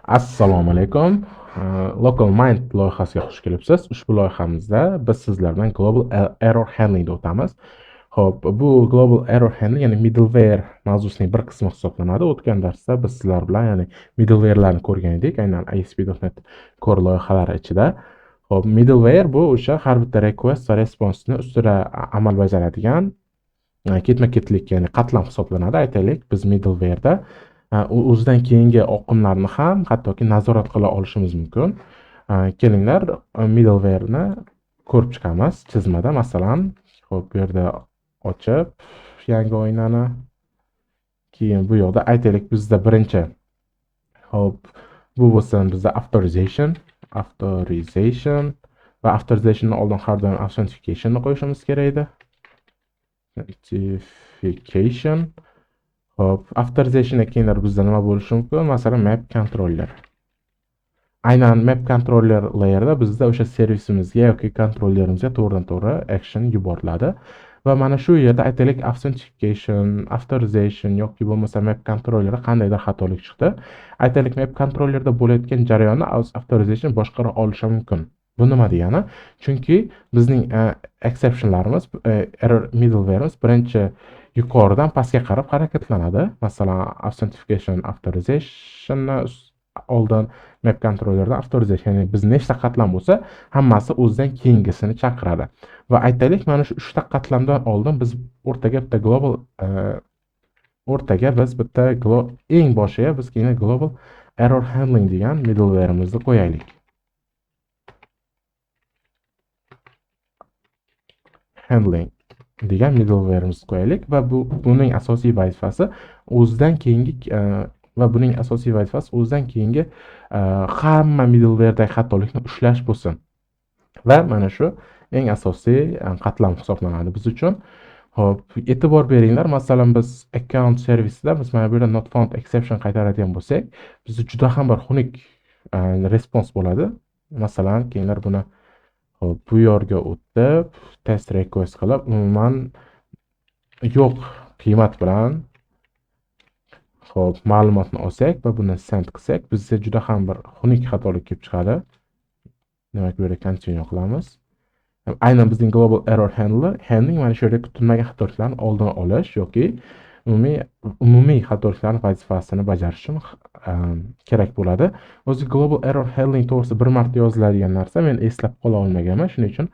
Assalomu alaykum. Local Mind loyihasiga xush kelibsiz. Ushbu loyihamizda biz sizlar bilan Global Error Handling'da o'tamiz. Xo'p, bu Global Error Handling, ya'ni middleware mavzusining bir qismi hisoblanadi. O'tgan darsda biz sizlar bilan, ya'ni middleware'larni ko'rgan edik, aynan ASP.NET Core loyihalari ichida. Xo'p, middleware bu o'sha har bitta request va responsni ustida amal bajaradigan ketma-ketlik, ya'ni qatlam hisoblanadi. Aytaylik, biz middleware'da o'zidan keyingi oqimlarni ham hattoki nazorat qila olishimiz mumkin. Kelinglar, middleware'ni ko'rib chiqamiz chizmada. Masalan, xo'p, bu yerda ochib yangi oynani, keyin bu yoqda aytaylik bizda birinchi, xo'p, bu bo'lsin bizda authorization va authorizationdan oldin har doim authentication'ni qo'yishimiz kerak edi. Authentication. Hop, authorization'dan keyinlar bizda nima bo'lishi mumkin? Masalan, map controller. Aynan map controller layerda bizda o'sha servisimizga yoki kontrollerimizga to'g'ridan-to'g'ri action yuboriladi. Va mana shu yerda aytaylik authentication, authorization yoki bo'lmasa map controllerda qandaydir xatolik chiqdi. Aytaylik map controllerda bo'layotgan jarayonni authorization boshqara olishi mumkin. Bu nima degani? Chunki bizning exceptionlarimiz, error middleware'imiz birinchi yuqoridan pastga qarab harakatlanadi. Masalan, authentication, authorizationni oldin, map controllerdan authorization, ya'ni biz nechta qatlam bo'lsa, hammasi o'zidan keyingisini chaqiradi. Va aytaylik, mana shu 3 ta qatlamdan oldin biz o'rtaga bitta global eng boshiga biz keyin global error handling degan middleware'imizni qo'yaylik. Handling degan middleware'imizni qo'yaylik va buning asosiy vazifasi o'zidan keyingi hamma middleware'dagi xatolikni ushlash bo'lsin. Va mana shu eng asosiy qatlam hisoblanadi biz uchun. Xo'p, e'tibor beringlar, masalan biz account servisida biz mana bu yerda not found exception qaytaradigan bo'lsak, bizda juda ham bir xunuk respons bo'ladi. Masalan, keyinlar buni bu yerga o'tib, test request qilib, umuman yo'q qiymat bilan xo'p, ma'lumotni olsak va buni send qilsak, bizga juda ham bir xunuk xatolik kelib chiqadi. Demak, bu yerda continue qilamiz. Aynan bizning global error handling mana shu yerda kutilmagan xatoliklarni oldini olish yoki umumiy xatoliklarni vazifasini bajarish uchun kerak bo'ladi. O'zi global error handling to'g'risida bir marta yoziladigan narsa, men eslab qola olmaganman. Shuning uchun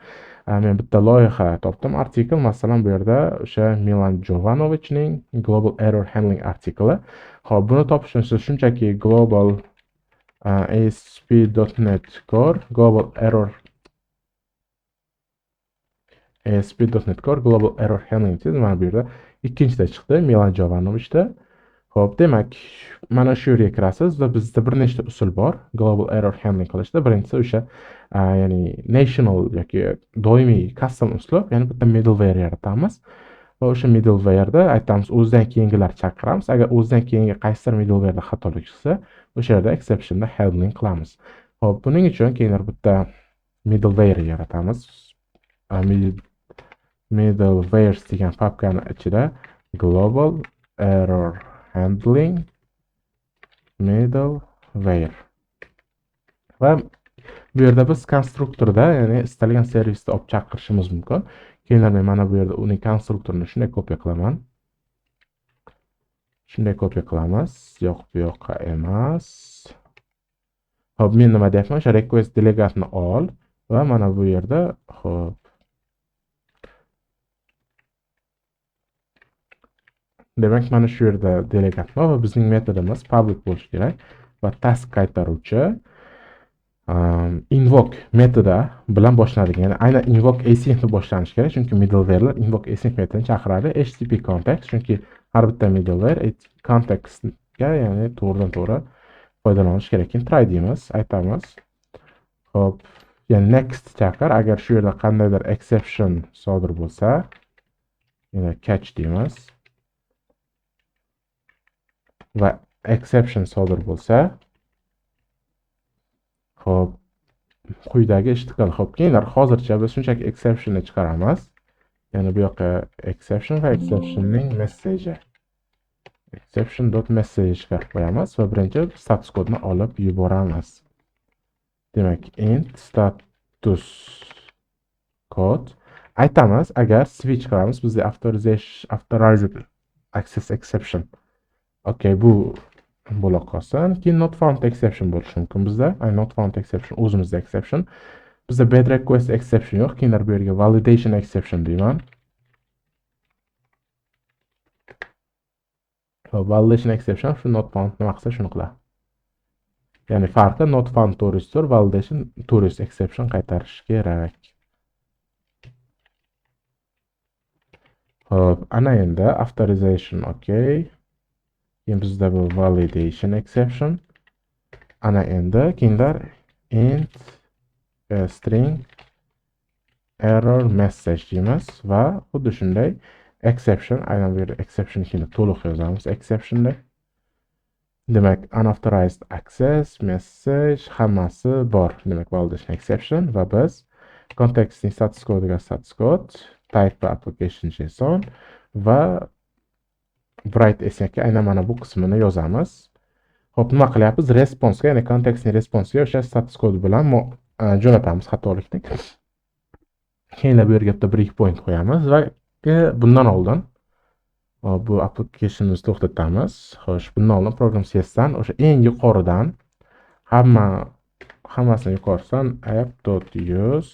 men bitta loyiha topdim, artikl. Masalan, bu yerda o'sha Milan Jovanovichning global error handling artikli. Xo'p, buni topish uchun siz shunchaki global ASP.NET Core global error ASP.NET Core global error handling siz mana bu yerda ikkinchida chiqdi, Milan Jovanovichda. Xo'p, demak, mana shu yerga kirasiz va bizda bir nechta usul bor global error handling qilishda. Birinchisi o'sha ya'ni national yoki doimiy custom uslub, ya'ni bitta middleware yaratamiz va o'sha middleware'da aytamiz o'zidan keyingilar chaqiramiz. Agar o'zidan keyingi qaysidir middleware'da xatolik chiqsa, o'sha yerda exception'da handling qilamiz. Xo'p, buning uchun keyinlar bitta middleware yaratamiz. Middlewares degan papkani ichida global error handling middleware va bu yerda biz konstruktorda, ya'ni istalgan servisda olib chaqirishimiz mumkin. Keyinlar men mana bu yerda uning konstruktorini shunday kopiya qilaman. Shunday kopiya qilamiz. Yo'q, bu yoqqa emas. Xo'p, men nima deyapman? O'sha request delegatni ol va mana bu yerda xo'p, demak, mana shu yerda delegat bor va bizning metodimiz public bo'lishi kerak va task qaytaruvchi invoke metodi bilan boshlanadigan. Ya'ni aynan invoke async deb boshlanishi kerak, chunki middleware'lar invoke async metodini chaqiradi. HTTP context, chunki har bitta middleware contextga, ya'ni to'g'ridan-to'g'ri foydalanish kerak. Keyin try deymiz, aytamiz. Xo'p, ya'ni next chaqir, agar shu yerda qandaydir exception sodir bo'lsa, yana catch deymiz. Va exception sodir bo'lsa, xo'p, quyidagi ishni qil. Xo'p, keyinlar hozircha biz shunchaki exceptionni chiqaramiz. Ya'ni bu yoqqa exception va exceptionning message. exception.message chiqarib qo'yamiz va birinchi status kodni olib yuboramiz. Demak, int status kod aytamiz, agar switch qilamiz bizda authorized access exception. Okay, bu bo'la qolsin. Keyin not found exception bo'lishi mumkin bizda. Not found exception o'zimizda exception. Bizda bad request exception yo'q. Keyin bu yerga validation exception deyman. Validation exception shu not found nima qilsa shuni qiladi. Ya'ni farqi not found to'g'risidir, validation to'g'risi exception qaytarish kerak. Hop, ana endi authorization okay. Keyin bizda bu validation exception. Ana endi keyinlar int string error message deymiz va xuddi shunday exception, aynan bu yerda exception ikini to'liq yozamiz exceptionda. Demak, unauthorized access message hammasi bor. Demak, validation exception va biz contextning status kodiga status code, type va application json va write async aynan mana bu qismini yozamiz. Xo'p, nima qilyapmiz? Response ga, ya'ni contextning responsiga o'sha status kod bilan jo'natamiz xatolikni. Keyin bu yerga bitta breakpoint qo'yamiz va bundan oldin bu applicationni to'xtatamiz. Xo'sh, bundan oldin program CS'dan o'sha eng yuqoridan hammasini yuqorisidan app.use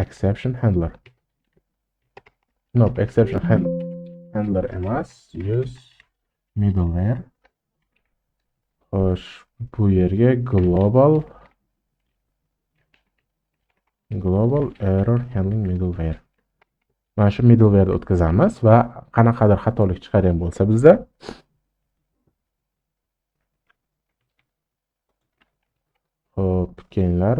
exception handler. Nope, exception handler emas, use middleware. Xo'sh, bu yerga global error handling middleware. Mana shu middleware o'tkazamiz va qanaqadir xatolik chiqargan bo'lsa bizda hop, keyinlar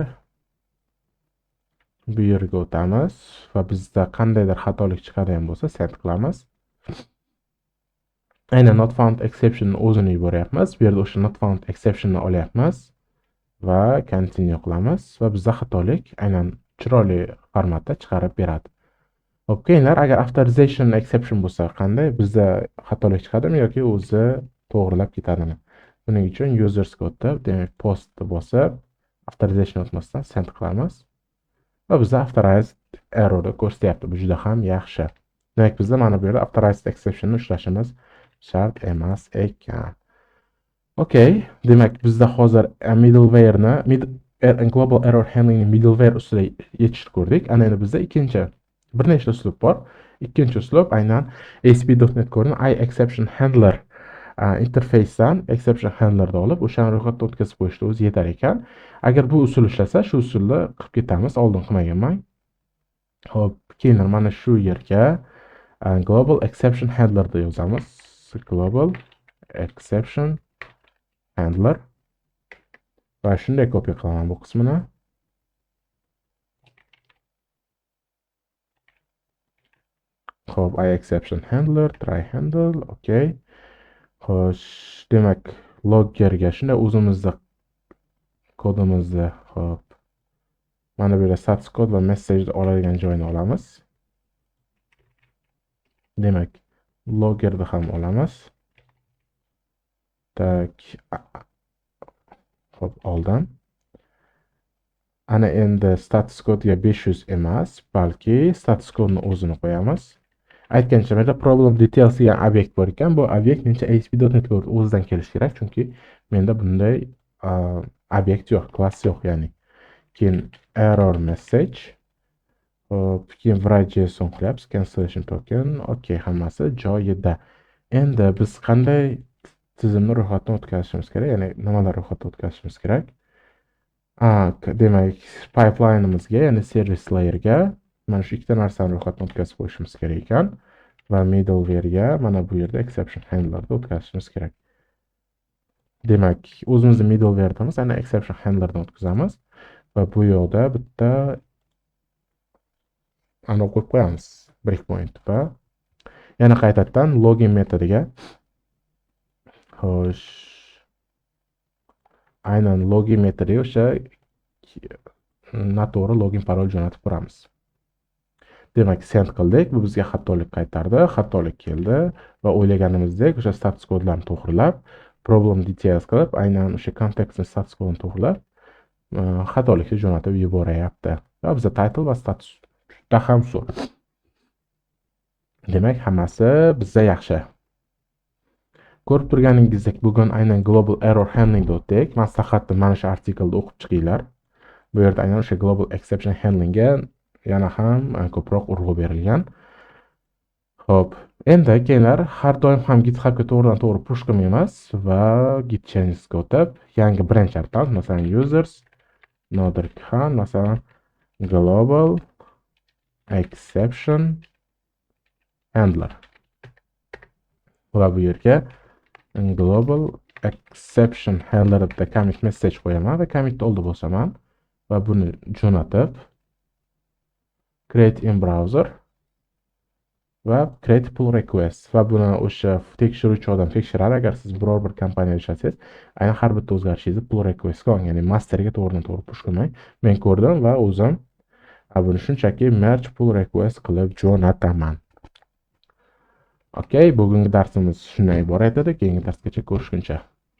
bu yerga o'tamiz va bizda qandaydir xatolik chiqargan bo'lsa set qilamiz. Aynan not found exception o'zini yuboryapmiz. Bu yerda o'sha not found exceptionni olyapmiz va continue qilamiz va bizda xatolik aynan chiroyli formatda chiqarib beradi. Hop, keyinlar agar authorization exception bo'lsa qanday? Bizda xatolik chiqadimi yoki o'zi to'g'rilab ketadimi? Buning uchun users kodda, demak post bosib, authorization o'tmasdan send qilamiz. Va bizda authorized error ko'rsatyapti. Bu juda ham yaxshi. Demak, bizda mana bu yerda authorized exceptionni ushlashimiz shart emas ekan. Okay, demak bizda hozir middleware'ni global error handling middleware ustida yechishni ko'rdik. Ana endi bizda bir nechta uslub bor. Ikkinchi uslub aynan ASP.NET Core'ning iExceptionHandler interface'dan exception handlerni olib, o'shani ro'yxatdan o'tkazib qo'yishni o'zi yetar ekan. Agar bu usul ishlasa, shu usulni qilib ketamiz. Oldin qilmaganman. Hop, keyin mana shu yerga global exception handler deb yozamiz. Global exception handler va shunday kopiya qilaman bu qismini. Hop, iException handler, try handle, okay. Xo'sh, demak, loggerga shunday o'zimizda kodimizni, hop, mana bu yerda status kod va message oladigan joyini olamiz. Demak, loggerni ham olamiz. Tak, hop, oldim. Ana endi status kodga 500 emas, balki status kodni o'zini qo'yamiz. Aytgancha menda problem details degan obyekt bor ekan. Bu obyekt menimcha ASP.NET Core o'zidan kelishi kerak, chunki menda bunday obyekt yo'q, klass yo'q, ya'ni. Keyin error message, hop, keyin write.json qilyapmiz, cancellation token, okay, hammasi joyida. Endi biz qanday tizimni ro'yxatdan o'tkazishimiz kerak, ya'ni nimalar ro'yxatdan o'tkazishimiz kerak? Demak, pipeline'imizga, ya'ni service layerga mana shu ikkita narsani ro'yxatdan o'tkazib qo'yishimiz kerak ekan va middleware'ga mana bu yerda exception handlerni o'tkazishimiz kerak. Demak, o'zimizni middleware'damiz, ana exception handlerni o'tkazamiz va bu yoqda bitta aniq qo'yib qo'yamiz breakpoint va yana qaytadan login metodiga. Xo'sh, aynan login metodiga o'sha noto'g'ri login parol jo'natib turamiz. Demak, send qildik. Bu bizga xatolik qaytardi. Xatolik keldi va o'ylaganimizdek o'sha status kodlarni to'g'rilab, problem details qilib, aynan o'sha kontekstni status kodini to'g'rilab, xatolikni jo'natib yuboryapti. Va bizda title va status juda ham zo'r. Demak, hammasi bizda yaxshi. Ko'rib turganingizdek, bugun aynan global error handling o'tdik. Maslahatni mana shu artiklda o'qib chiqinglar. Bu yerda aynan o'sha global exception handlingga yana ham ko'proq urg'u berilgan. Xo'p, endi kelinglar, har doim ham GitHubga to'g'ridan to'g'ri push qilmaymiz va git changesga o'tib, yangi branch yaratamiz. Masalan, users nodir khan, masalan, global exception handler. Va bu yerga global exception handler deb commit message qo'yaman va commit oldi bosaman va buni jo'natib create in browser va create pull request va buni o'sha tekshiruvchi odam tekshiradi. Agar siz biror bir kompaniyada ishlasangiz, aynan har bitta o'zgarishingizni pull requestga oling, ya'ni masterga to'g'ridan to'g'ri push qilmang. Men ko'rdim va o'zim buni shunchaki merge pull request qilib jo'nataman. Okey, bugungi darsimiz shundan iborat edi. Keyingi darsgacha ko'rishguncha